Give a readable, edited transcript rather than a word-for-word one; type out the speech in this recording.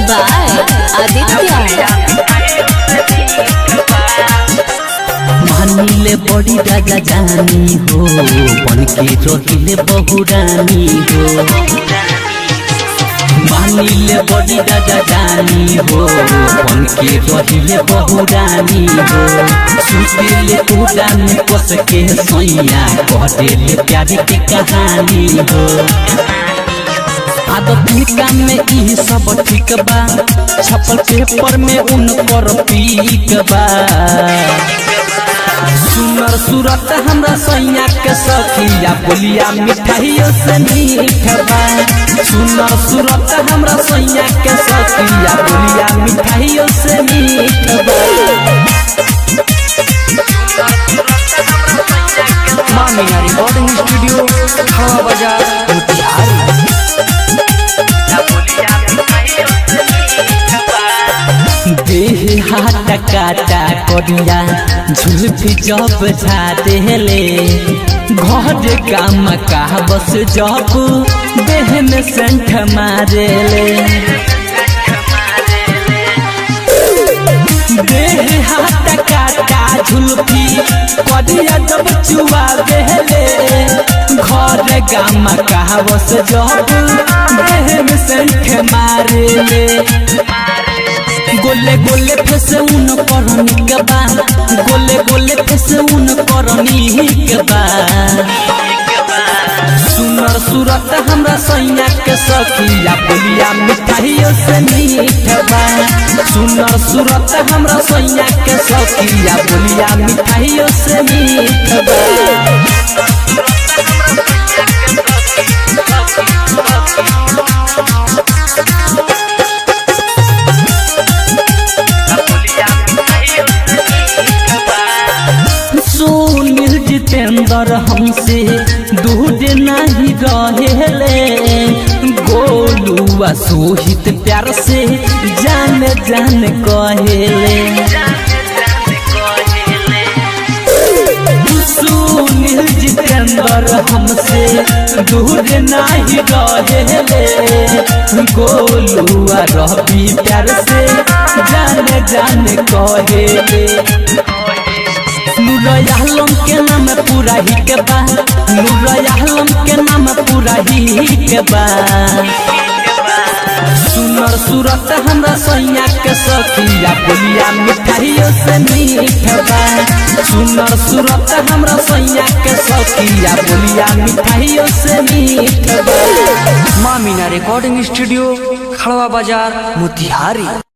By Aditya. मानिले बड़ी राजा जानी हो, बन के रहिले बहुरानी हो। मानिले बड़ी राजा जानी हो, बन के रहिले बहुरानी हो। सुतिले पूरा में कस के सैया, कहले प्यार की कहानी हो। आदत काम में ई सब ठीक बा, छपल पेपर में उनकर पीक बा। सुनर सूरत हमरा सैया के सखिया, बोलिया मिठाइयों से मीठ बा। सुनर सूरत हमरा सैया के सखिया, बोलिया मिठाइयों से मीठ बा। मामिया रिकॉर्डिंग स्टूडियो हवा बाजार मोतिहारी। देह हाथ काटा करिया, झुलफी जब झादेले। घर काम का बस जब देह में संठ मारेले। देह हाथ काटा झुलफी करिया जब चुआ देले। घर काम का बस जब देह में संठ मारेले। गोले गोले फेस उन करनी के बा, गोले गोले फेस उन करनी के बा। सुनर सूरत हमरा सैया के सखिया, बोलिया मिठाइयों से मीठ बा। सुनर सूरत हमरा सैया के सखिया, बोलिया मिठाइयों से मीठ बा। जितेंद्र हमसे दूर नहीं रहेले। गोलुआ सोहित प्यार से जान जान कहेले। सुनील जितेंद्र हमसे दूर नहीं रहेले। गोलुआ रवि प्यार से जान जान कहेले। नूरयालम के नाम पूरा ही के बा, नूरयालम के नाम पूरा ही के बा। सुनर सूरत हमरा सैया के सखिया, बोलिया मिठाइयों से मीठ बा। सुनर सूरत हमरा सैया के सखिया, बोलिया मिठाइयों से मीठ बा। मामिया रिकॉर्डिंग स्टूडियो खड़वा बाजार मोतिहारी।